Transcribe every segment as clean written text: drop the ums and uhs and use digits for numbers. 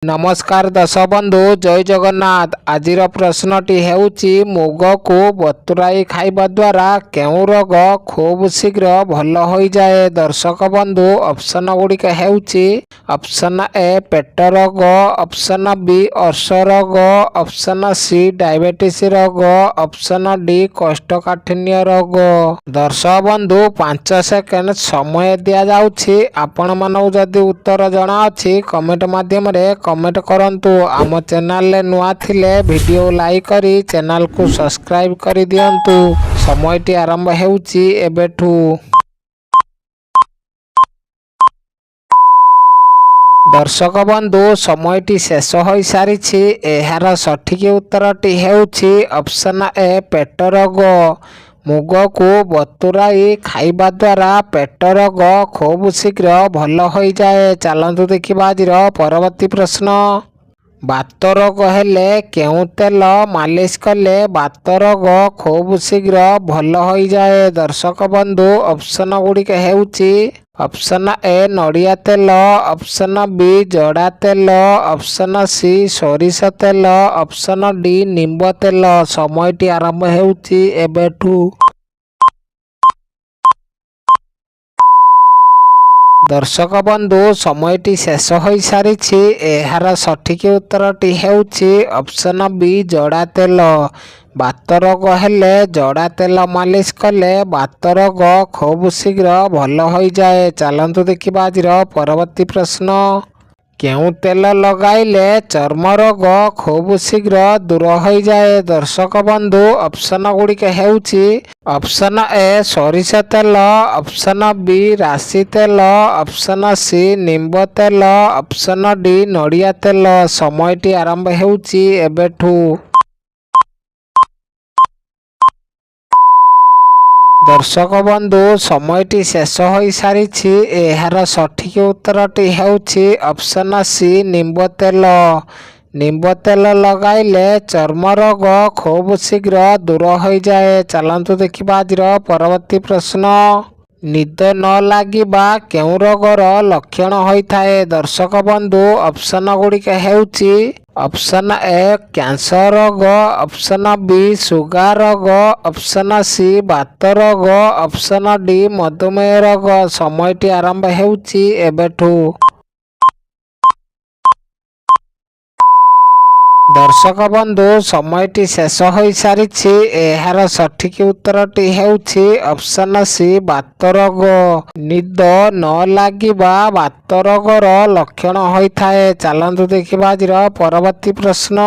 नमस्कार दर्शक बंधु जय जगन्नाथ। आजिर प्रश्नटी हेउची मुग को बतुराई खाइबा द्वारा केउ रोग खूब शीघ्र भल हो जाए। दर्शक बंधु ऑप्शन गुड़िक हेउची ऑप्शन ए पेट रोग, ऑप्शन बी अर्श रोग, ऑप्शन सी डायबिटीज रोग, ऑप्शन डी कोष्ठकाठिन्य रोग। दर्शक बंधु 5 सेकेंड समय दिया जाउछि। आपण मानक जदि उत्तर जणा अछि कमेंट माध्यम रे कमेंट करंतु। आम चैनल ले नुआ थिले वीडियो लाइक करी चैनल को सब्सक्राइब कर दियंतु। समयटी आरंभ हेउची एबेठू। दर्शक बंधु समयटी शेष हो सारी। एहार सठिक उत्तरटी हेउची ऑप्शन ए पेट रोग। मुग को बतुराई खाइबा द्वारा पेट रोग खूब शीघ्र भल हो जाए। चलतु देखिबा आजिर परवर्ती प्रश्न। बात रोग हेले केउ तेल मालिश कले बात रोग खूब शीघ्र भल हो जाए। दर्शक बंधु ऑप्शन गुड़िक हेउची ऑप्शन ए नड़िया तेल, ऑप्शन बी जड़ा तेल, ऑप्शन सी सोरिष तेल, ऑप्शन डी निम्ब तेल। समयटी आरंभ हेउची एबेठू। दर्शक बंधु समयटी शेष हो सारी। एहार सठिक उत्तरटी हेउची ऑप्शन बी जड़ा तेल। बात रोग हेले जड़ा तेल मालिश कले बात रोग खूब शीघ्र भल हो जाए। चलतु देखिबा आजिर परवर्ती प्रश्न। केउ तेल लगाइले चर्म रोग खूब शीघ्र दूर हो जाए। दर्शक बंधु ऑप्शन गुड़िक हेउची ऑप्शन ए सोरिष तेल, ऑप्शन बी राशि तेल, ऑप्शन सी निम्ब तेल, ऑप्शन डी नड़िया तेल। समयटी आरंभ हेउची एबेठू। दर्शक बंधु समयटी शेष हो सारी। एहार सठिक उत्तरटी हेउची ऑप्शन सी निम्ब तेल। निम्ब तेल लगाइले चर्म रोग खूब शीघ्र दूर हो जाए। चलतु देखिबा आजिर परवर्ती प्रश्न। निद न लागिबा केउ रोगर लक्षण होइथाए। दर्शक बंधु ऑप्शन गुड़िक हेउची ऑप्शन ए कैंसर रोग, ऑप्शन बी सुगार रोग, ऑप्शन सी बात रोग, ऑप्शन डी मधुमेह रोग। समयटी आरंभ हेउची एबेठू। दर्शक बंधु समयटी शेष हो सारी। एहार सठिक उत्तरटी हेउची ऑप्शन सी बात रोग। निद न लागिबा बात रोगर लक्षण होइथाए। चलतु देखिबा आजिर परवर्ती प्रश्न।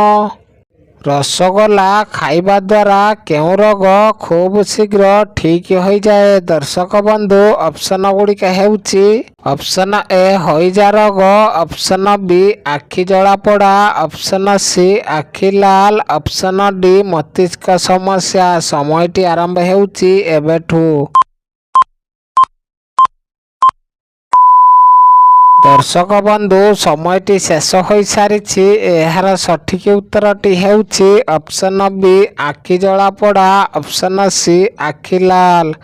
रसगोला खाइबा द्वारा केउ रोग खूब शीघ्र ठीक हो जाए। दर्शक बंधु ऑप्शन गुड़िक हेउची ऑप्शन ए हईजा रोग, ऑप्शन बी आखि जला पड़ा, ऑप्शन सी आखि लाल, ऑप्शन डी मस्तिष्क समस्या। समयटी आरंभ हेउची एबेठू। दर्शक बंधु समयटी शेष हो सारी। एहार सठिक उत्तरटी हेउची ऑप्शन बी आखि जला पड़ा, ऑप्शन सी आखि लाल।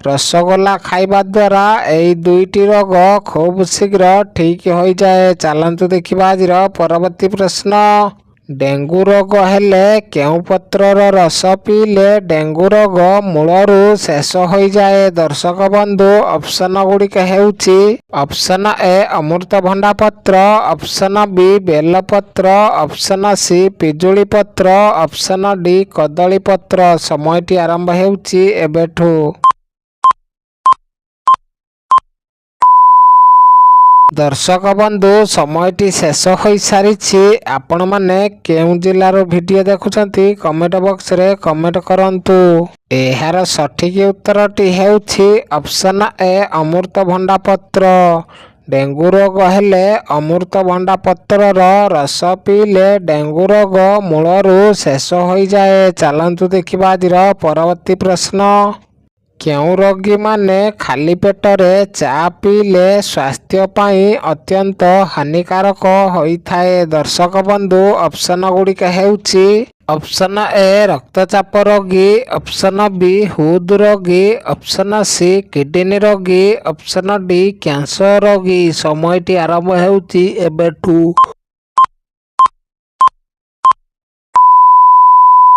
रसगोला खाइबा द्वारा एई दुईटी रोग खूब शीघ्र ठीक हो जाए। चलतु देखिबा आजिर परवर्ती प्रश्न। डेंगू रोग हेले केउ पत्रर रस पीले डेंगू रोग मूलरू शेष हो जाए। दर्शक बंधु ऑप्शन गुड़िक हेउची ऑप्शन ए अमृतभंडा पत्र, ऑप्शन बी बेलपत्र, ऑप्शन सी पिजुली पत्र, ऑप्शन डी कदली पत्र। समयटी आरंभ हेउची एबेठू। दर्शक बंधु समयटी शेष हो सारी। आपण माने केउ जिल्लार वीडियो देखुछंती कमेंट बॉक्स रे कमेंट करंतु। एहार सठिक उत्तरटी हेउची ऑप्शन ए अमृतभंडा पत्र। डेंगू रोग हेले अमृतभंडा पत्रर रस पीले डेंगू रोग मूलरू शेष हो जाए। चलतु देखिबा आजिर परवर्ती प्रश्न। केउ रोगी माने खाली पेटरे चा पीले स्वास्थ्य पाई अत्यंत हानिकारक होइथाए। दर्शक बंधु ऑप्शन गुड़िक हेउची ऑप्शन ए रक्तचाप रोगी, ऑप्शन बी हृद रोगी, ऑप्शन सी किडनी रोगी, ऑप्शन डी कैंसर रोगी। समयटी आरंभ हेउची एबेठू।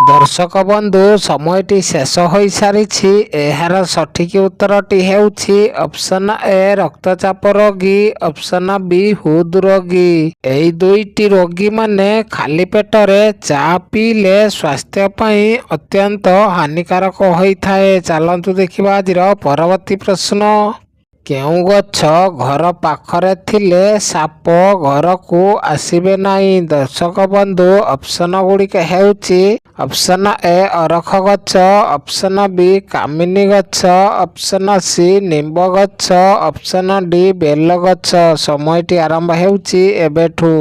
ଦର୍ଶକ ବନ୍ଧୁ ସମୟଟି ଶେଷ ହୋଇସାରିଛି। ଏହାର ସଠିକ୍ ଉତ୍ତରଟି ହେଉଛି ଅପସନ୍ ଏ ରକ୍ତଚାପ ରୋଗୀ, ଅପସନ୍ ବି ହୃଦ ରୋଗୀ। ଏହି ଦୁଇଟି ରୋଗୀମାନେ ଖାଲି ପେଟରେ ଚା ପିଇଲେ ସ୍ୱାସ୍ଥ୍ୟ ପାଇଁ ଅତ୍ୟନ୍ତ ହାନିକାରକ ହୋଇଥାଏ। ଚାଲନ୍ତୁ ଦେଖିବା ଆଜିର ପରବର୍ତ୍ତୀ ପ୍ରଶ୍ନ। କେଉଁ ଗଛ ଘର ପାଖରେ ଥିଲେ ସାପ ଘରକୁ ଆସିବେ ନାହିଁ? ଦର୍ଶକ ବନ୍ଧୁ ଅପସନ୍ ଗୁଡ଼ିକ ହେଉଛି ଅପସନ୍ ଏ ଅରଖ ଗଛ, ଅପସନ୍ ବି କାମିନୀ ଗଛ, ଅପସନ୍ ସି ନିମ୍ବ ଗଛ, ଅପସନ୍ ଡି ବେଲ ଗଛ। ସମୟଟି ଆରମ୍ଭ ହେଉଛି ଏବେଠୁ।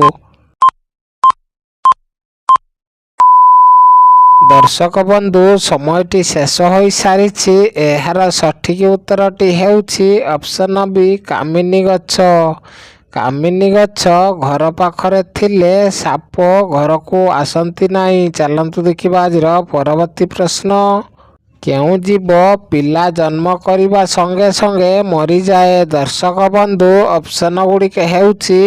ଦର୍ଶକ ବନ୍ଧୁ ସମୟଟି ଶେଷ ହୋଇସାରିଛି। ଏହାର ସଠିକ୍ ଉତ୍ତରଟି ହେଉଛି ଅପସନ୍ ବି କାମିନୀ ଗଛ। କାମିନୀ ଗଛ ଘର ପାଖରେ ଥିଲେ ସାପ ଘରକୁ ଆସନ୍ତି ନାହିଁ। ଚାଲନ୍ତୁ ଦେଖିବା ଆଜିର ପରବର୍ତ୍ତୀ ପ୍ରଶ୍ନ। କେଉଁ ଜୀବ ପିଲା ଜନ୍ମ କରିବା ସଙ୍ଗେ ସଙ୍ଗେ ମରିଯାଏ? ଦର୍ଶକ ବନ୍ଧୁ ଅପସନ୍ ଗୁଡ଼ିକ ହେଉଛି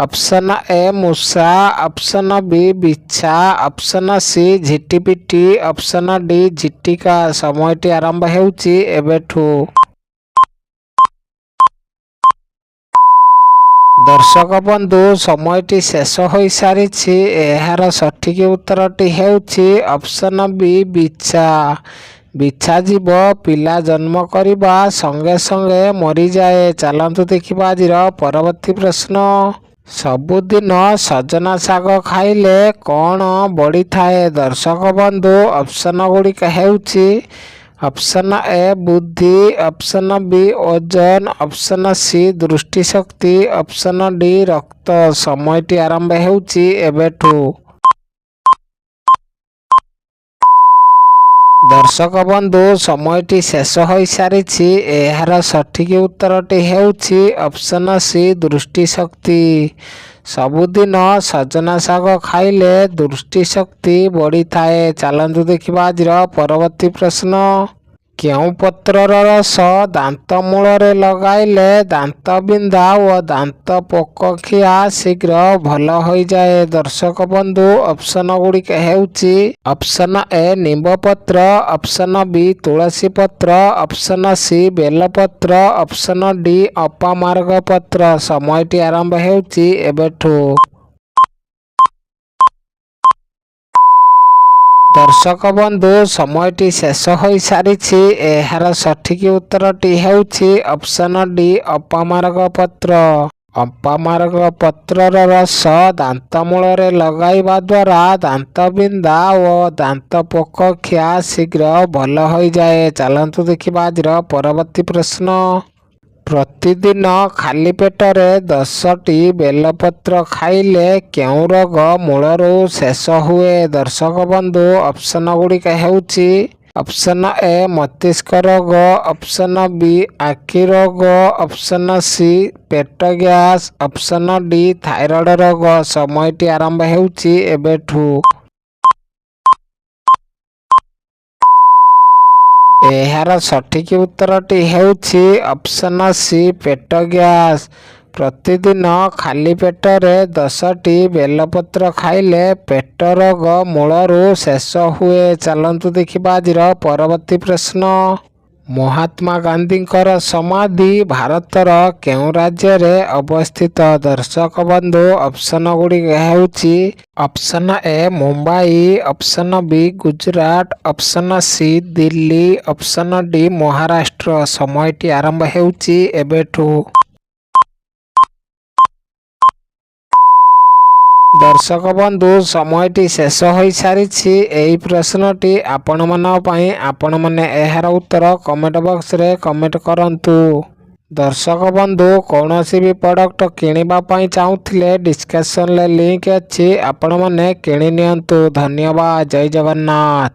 ଅପସନ୍ ଏ ମୂଷା, ଅପସନ୍ ବି ବିଛା, ଅପସନ୍ ସି ଝିଟିପିଟି, ଅପସନ୍ ଡି ଝିଟିକା। ସମୟଟି ଆରମ୍ଭ ହେଉଛି ଏବେଠୁ। ଦର୍ଶକ ବନ୍ଧୁ ସମୟଟି ଶେଷ ହୋଇସାରିଛି। ଏହାର ସଠିକ୍ ଉତ୍ତରଟି ହେଉଛି ଅପସନ୍ ବି ବିଛା। ବିଛା ଜୀବ ପିଲା ଜନ୍ମ କରିବା ସଙ୍ଗେ ସଙ୍ଗେ ମରିଯାଏ। ଚାଲନ୍ତୁ ଦେଖିବା ଆଜିର ପରବର୍ତ୍ତୀ ପ୍ରଶ୍ନ। ସବୁଦିନ ସଜନା ଶାଗ ଖାଇଲେ କ'ଣ ବଢ଼ିଥାଏ? ଦର୍ଶକ ବନ୍ଧୁ ଅପସନ୍ ଗୁଡ଼ିକ ହେଉଛି ଅପସନ୍ ଏ ବୁଦ୍ଧି, ଅପସନ୍ ବି ଓଜନ, ଅପସନ୍ ସି ଦୃଷ୍ଟିଶକ୍ତି, ଅପସନ୍ ଡି ରକ୍ତ। ସମୟଟି ଆରମ୍ଭ ହେଉଛି ଏବେଠୁ। ଦର୍ଶକ ବନ୍ଧୁ ସମୟଟି ଶେଷ ହୋଇସାରିଛି। ଏହାର ସଠିକ୍ ଉତ୍ତରଟି ହେଉଛି ଅପସନ୍ ସି ଦୃଷ୍ଟିଶକ୍ତି। ସବୁଦିନ ସଜନା ଶାଗ ଖାଇଲେ ଦୃଷ୍ଟିଶକ୍ତି ବଢ଼ିଥାଏ। ଚାଲନ୍ତୁ ଦେଖିବା ଆଜିର ପରବର୍ତ୍ତୀ ପ୍ରଶ୍ନ। କେଉଁ ପତ୍ରର ରସ ଦାନ୍ତ ମୂଳରେ ଲଗାଇଲେ ଦାନ୍ତ ବିନ୍ଧା ଓ ଦାନ୍ତ ପୋକ ଖିଆ ଶୀଘ୍ର ଭଲ ହୋଇଯାଏ? ଦର୍ଶକ ବନ୍ଧୁ ଅପସନ୍ ଗୁଡ଼ିକ ହେଉଛି ଅପସନ୍ ଏ ନିମ୍ବ ପତ୍ର, ଅପସନ୍ ବି ତୁଳସୀ ପତ୍ର, ଅପସନ୍ ସି ବେଲପତ୍ର, ଅପସନ୍ ଡି ଅପାମାର୍ଗ ପତ୍ର। ସମୟଟି ଆରମ୍ଭ ହେଉଛି ଏବେଠୁ। ଦର୍ଶକ ବନ୍ଧୁ ସମୟଟି ଶେଷ ହୋଇସାରିଛି। ଏହାର ସଠିକ୍ ଉତ୍ତରଟି ହେଉଛି ଅପସନ୍ ଡି ଅପାମାର୍ଗ ପତ୍ର। ଅପାମାର୍ଗ ପତ୍ରର ରସ ଦାନ୍ତ ମୂଳରେ ଲଗାଇବା ଦ୍ୱାରା ଦାନ୍ତ ବିନ୍ଧା ଓ ଦାନ୍ତ ପୋକ ଖିଆ ଶୀଘ୍ର ଭଲ ହୋଇଯାଏ। ଚାଲନ୍ତୁ ଦେଖିବା ଆଜିର ପରବର୍ତ୍ତୀ ପ୍ରଶ୍ନ। ପ୍ରତିଦିନ ଖାଲି ପେଟରେ 10ଟି ବେଲପତ୍ର ଖାଇଲେ କେଉଁ ରୋଗ ମୂଳରୁ ଶେଷ ହୁଏ? ଦର୍ଶକ ବନ୍ଧୁ ଅପସନ୍ ଗୁଡ଼ିକ ହେଉଛି ଅପସନ୍ ଏ ମସ୍ତିଷ୍କ ରୋଗ, ଅପସନ୍ ବି ଆଖି ରୋଗ, ଅପସନ୍ ସି ପେଟ ଗ୍ୟାସ୍, ଅପସନ୍ ଡି ଥାଇରଏଡ୍ ରୋଗ। ସମୟଟି ଆରମ୍ଭ ହେଉଛି ଏବେଠୁ। ଏହାର ସଠିକ୍ ଉତ୍ତରଟି ହେଉଛି ଅପସନ୍ ସି ପେଟ ଗ୍ୟାସ୍। ପ୍ରତିଦିନ ଖାଲି ପେଟରେ 10ଟି ବେଲପତ୍ର ଖାଇଲେ ପେଟ ରୋଗ ମୂଳରୁ ଶେଷ ହୁଏ। ଚାଲନ୍ତୁ ଦେଖିବା ଆଜିର ପରବର୍ତ୍ତୀ ପ୍ରଶ୍ନ। ମହାତ୍ମା ଗାନ୍ଧୀଙ୍କର ସମାଧି ଭାରତର କେଉଁ ରାଜ୍ୟରେ ଅବସ୍ଥିତ? ଦର୍ଶକ ବନ୍ଧୁ ଅପସନ୍ ଗୁଡ଼ିକ ହେଉଛି option A Mumbai, option B Gujarat, option C Delhi, option D Maharashtra. ସମୟଟି ଆରମ୍ଭ ହେଉଛି ଏବେଠୁ। ଦର୍ଶକ ବନ୍ଧୁ ସମୟଟି ଶେଷ ହୋଇସାରିଛି। ଏହି ପ୍ରଶ୍ନଟି ଆପଣମାନଙ୍କ ପାଇଁ। ଆପଣମାନେ ଏହାର ଉତ୍ତର କମେଣ୍ଟ ବକ୍ସରେ କମେଣ୍ଟ କରନ୍ତୁ। ଦର୍ଶକ ବନ୍ଧୁ କୌଣସି ବି ପ୍ରଡ଼କ୍ଟ କିଣିବା ପାଇଁ ଚାହୁଁଥିଲେ ଡିସ୍କ୍ରିପ୍ସନରେ ଲିଙ୍କ୍ ଅଛି, ଆପଣମାନେ କିଣି ନିଅନ୍ତୁ। ଧନ୍ୟବାଦ। ଜୟ ଜଗନ୍ନାଥ।